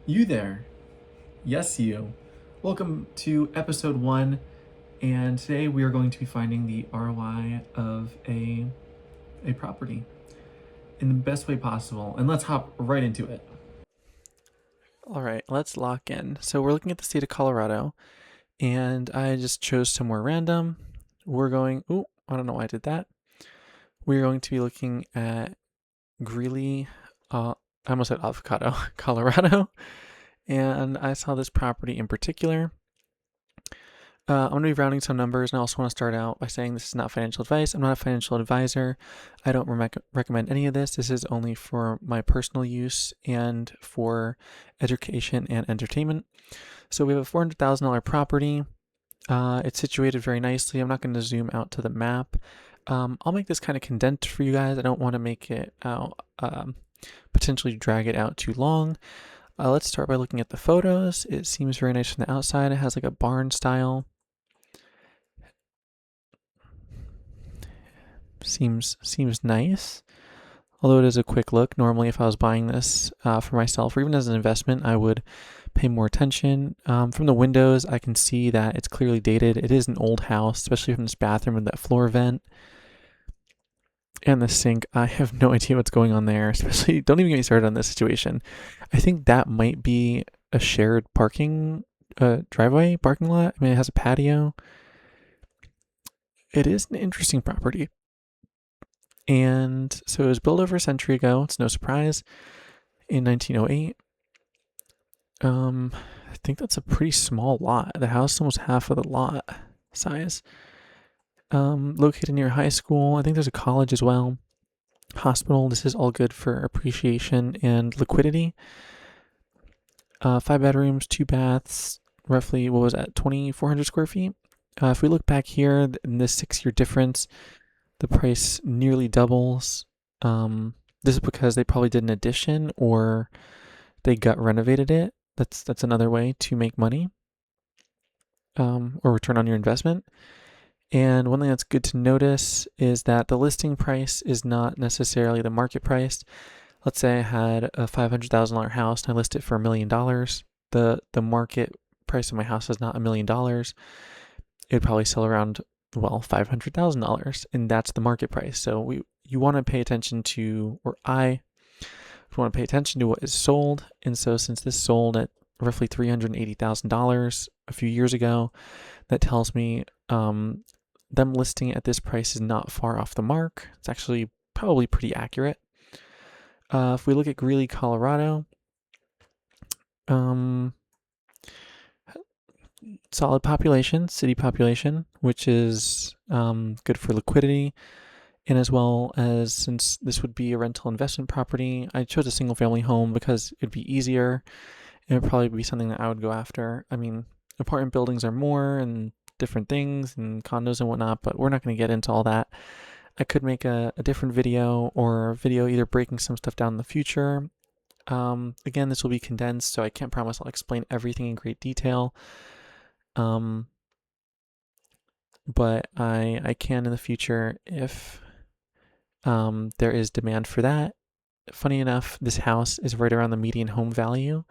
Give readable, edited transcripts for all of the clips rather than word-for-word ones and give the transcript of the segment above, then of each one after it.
You there. Yes, you. Welcome to episode 1, and today we are going to be finding the ROI of a property in the best way possible. And let's hop right into it. All right, let's lock in. So we're looking at the state of Colorado, and I just chose somewhere random. I don't know why I did that. We're going to be looking at Greeley, I almost said avocado, Colorado. And I saw this property in particular. I'm going to be rounding some numbers, and I also want to start out by saying this is not financial advice. I'm not a financial advisor. I don't recommend any of this. This is only for my personal use and for education and entertainment. So we have a $400,000 property. It's situated very nicely. I'm not going to zoom out to the map. I'll make this kind of condensed for you guys. I don't want to make it out, potentially drag it out too long. Let's start by looking at the photos. It seems very nice from the outside. It has like a barn style. Seems nice. Although it is a quick look. Normally, if I was buying this for myself or even as an investment, I would pay more attention. From the windows, I can see that it's clearly dated. It is an old house, especially from this bathroom with that floor vent and the sink. I have no idea what's going on there. Especially, don't even get me started on this situation. I think that might be a shared driveway parking lot. I mean, it has a patio. It is an interesting property. And so it was built over a century ago. It's no surprise. In 1908. I think that's a pretty small lot. The house is almost half of the lot size. Located near high school. I think there's a college as well. Hospital. This is all good for appreciation and liquidity. 5 bedrooms, 2 baths, roughly, what was that, 2,400 square feet? If we look back here in this 6 year difference, the price nearly doubles. This is because they probably did an addition or they gut renovated it. That's another way to make money, or return on your investment. And one thing that's good to notice is that the listing price is not necessarily the market price. Let's say I had a $500,000 house and I list it for $1,000,000. The market price of my house is not $1,000,000. It'd probably sell around, well, $500,000, and that's the market price. So you want to pay attention to, or I want to pay attention to what is sold. And so since this sold at roughly $380,000 a few years ago, that tells me them listing it at this price is not far off the mark. It's actually probably pretty accurate. If we look at Greeley, Colorado, solid population, city population, which is good for liquidity. And as well as, since this would be a rental investment property, I chose a single family home because it'd be easier. It would probably be something that I would go after. I mean, apartment buildings are more and different things and condos and whatnot, but we're not going to get into all that. I could make a different video or a video either breaking some stuff down in the future. Again, this will be condensed, so I can't promise I'll explain everything in great detail. But I can in the future if there is demand for that. Funny enough, this house is right around the median home value,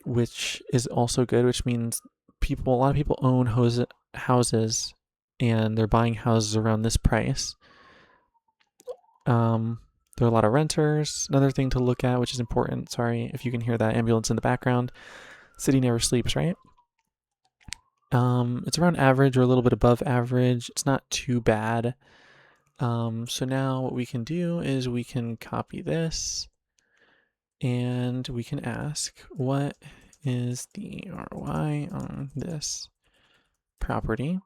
which is also good, which means a lot of people own houses and they're buying houses around this price. There are a lot of renters. Another thing to look at, which is important. Sorry if you can hear that ambulance in the background. City never sleeps, right? It's around average or a little bit above average. It's not too bad. So now what we can do is we can copy this and we can ask, what is the ROI on this property?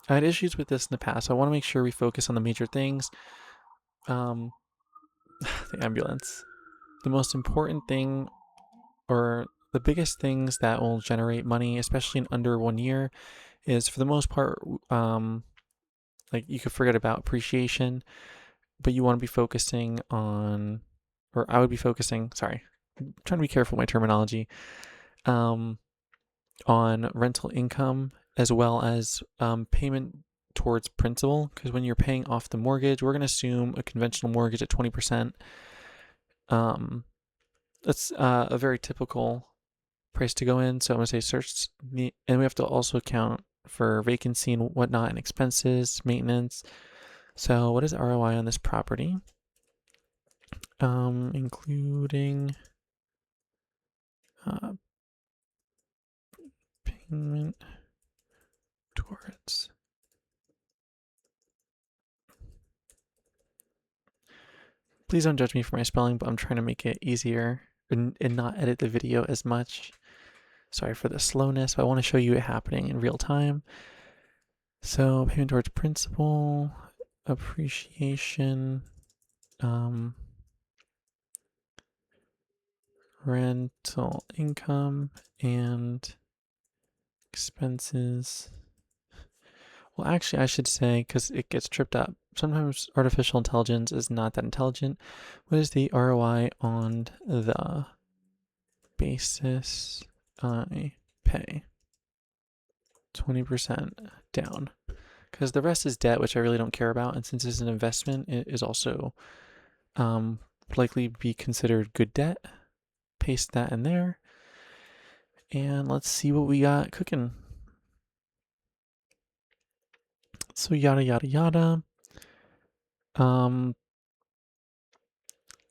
I had issues with this in the past, so I want to make sure we focus on the major things. The ambulance. The most important thing, or the biggest things that will generate money, especially in under 1 year, is for the most part, like you could forget about appreciation, but you want to be focusing on, or I would be focusing, sorry, I'm trying to be careful with my terminology, on rental income as well as payment towards principal. Because when you're paying off the mortgage, we're going to assume a conventional mortgage at 20%. that's a very typical price to go in. So I'm going to say search and we have to also account for vacancy and whatnot and expenses, maintenance. So what is ROI on this property? Including uh, payment towards. Please don't judge me for my spelling, but I'm trying to make it easier and not edit the video as much. Sorry for the slowness, but I want to show you it happening in real time. So payment towards principal, appreciation, rental income, and expenses. Well, actually, I should say, because it gets tripped up, sometimes artificial intelligence is not that intelligent. What is the ROI on the basis I pay? 20% down. Because the rest is debt, which I really don't care about. And since it's an investment, it is also likely be considered good debt. Paste that in there. And let's see what we got cooking. So yada, yada, yada.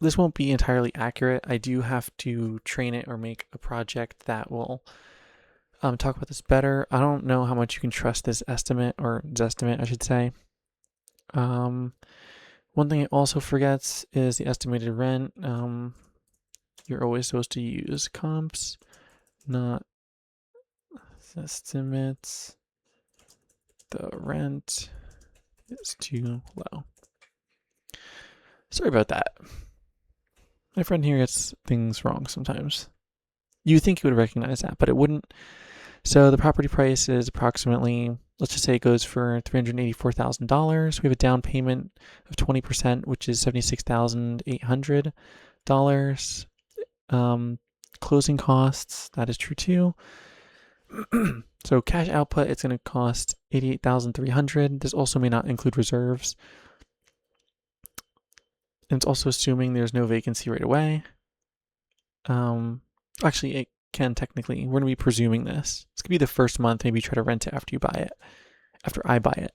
This won't be entirely accurate. I do have to train it or make a project that will talk about this better. I don't know how much you can trust this estimate, or Zestimate, I should say. One thing it also forgets is the estimated rent. You're always supposed to use comps, not estimates. The rent is too low. Sorry about that. My friend here gets things wrong sometimes. You think he would recognize that, but it wouldn't. So the property price is approximately, let's just say it goes for $384,000. We have a down payment of 20%, which is $76,800. Closing costs, that is true too. So cash output, it's going to cost $88,300. This also may not include reserves. And it's also assuming there's no vacancy right away. Actually, it can technically. We're going to be presuming this. This could be the first month. Maybe try to rent it after you buy it. After I buy it.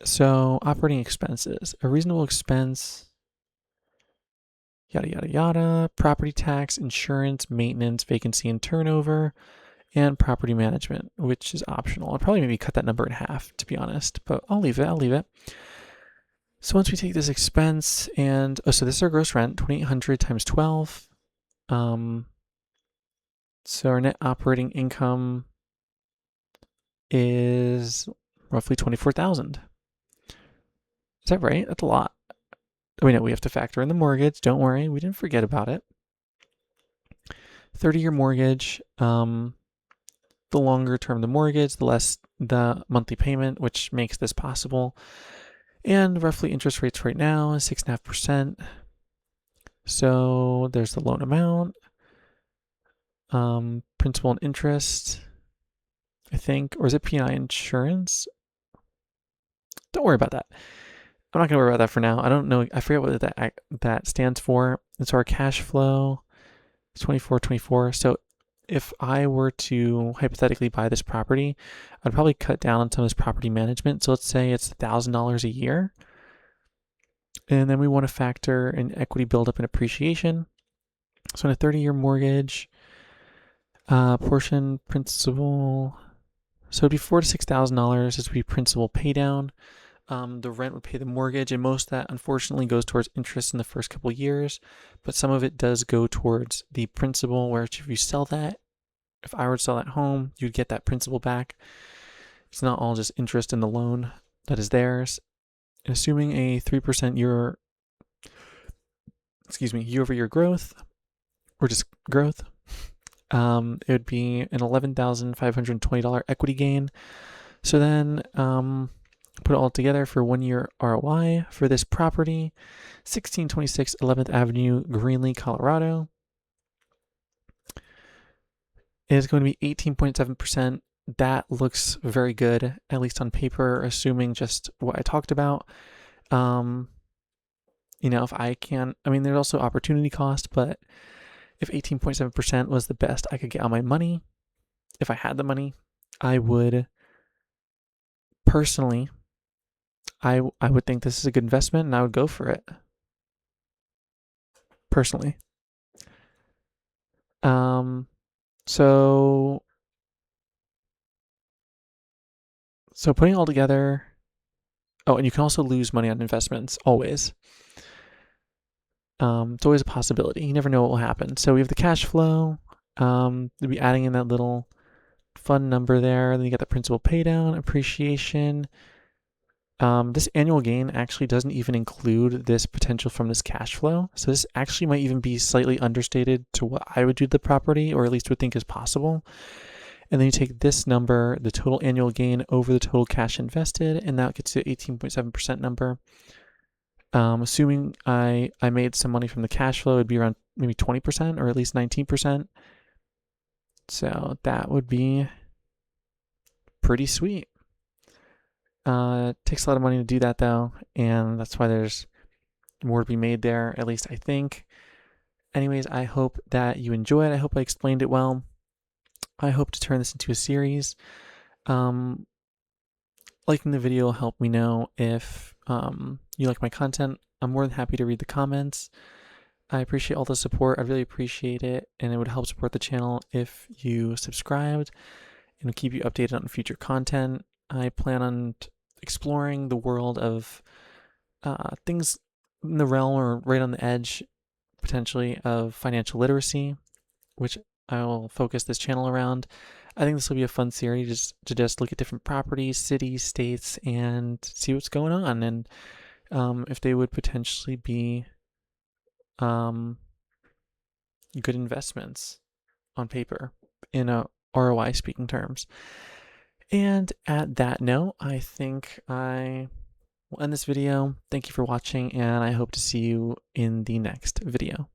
So operating expenses. A reasonable expense. Yada, yada, yada. Property tax, insurance, maintenance, vacancy and turnover, and property management, which is optional. I'll probably maybe cut that number in half, to be honest, but I'll leave it. So once we take this expense and, so this is our gross rent, 2,800 times 12. So our net operating income is roughly 24,000. Is that right? That's a lot. Oh, no, we have to factor in the mortgage. Don't worry, we didn't forget about it. 30-year mortgage. The longer term the mortgage, the less the monthly payment, which makes this possible. And roughly interest rates right now is 6.5%. So there's the loan amount, principal and interest, I think, or is it P&I insurance? Don't worry about that. I'm not gonna worry about that for now. I don't know. I forget what that stands for. And so our cash flow is 24. So if I were to hypothetically buy this property, I'd probably cut down on some of this property management. So let's say it's $1,000 a year. And then we want to factor in equity buildup and appreciation. So in a 30-year mortgage, portion principal, so it'd be $4,000 to $6,000. This would be principal pay down. The rent would pay the mortgage, and most of that unfortunately goes towards interest in the first couple of years, but some of it does go towards the principal, where if you sell that, if I were to sell that home, you'd get that principal back. It's not all just interest in the loan that is theirs. Assuming a 3% year-over-year growth, or just growth, it would be an $11,520 equity gain. So then put it all together for 1 year ROI for this property, 1626 11th Avenue, Greenlee, Colorado. It is going to be 18.7%. That looks very good, at least on paper, assuming just what I talked about. If I can, I mean, there's also opportunity cost, but if 18.7% was the best I could get on my money, if I had the money, I would personally, I would think this is a good investment and I would go for it personally. Um, so so putting it all together. Oh, and you can also lose money on investments always. It's always a possibility. You never know what will happen. So we have the cash flow. We'll be adding in that little fun number there. Then you got the principal pay down, appreciation. This annual gain actually doesn't even include this potential from this cash flow. So this actually might even be slightly understated to what I would do to the property, or at least would think is possible. And then you take this number, the total annual gain over the total cash invested, and that gets to 18.7% number. Assuming I made some money from the cash flow, it'd be around maybe 20% or at least 19%. So that would be pretty sweet. It takes a lot of money to do that though, and that's why there's more to be made there, at least I think. Anyways, I hope that you enjoy it. I hope I explained it well. I hope to turn this into a series. Um, Liking the video will help me know if you like my content. I'm more than happy to read the comments. I appreciate all the support. I really appreciate it, and it would help support the channel if you subscribed and keep you updated on future content. I plan on exploring the world of things in the realm or right on the edge, potentially, of financial literacy, which I will focus this channel around. I think this will be a fun series just look at different properties, cities, states, and see what's going on, and if they would potentially be um, good investments on paper in a ROI speaking terms. And at that note, I think I will end this video. Thank you for watching, and I hope to see you in the next video.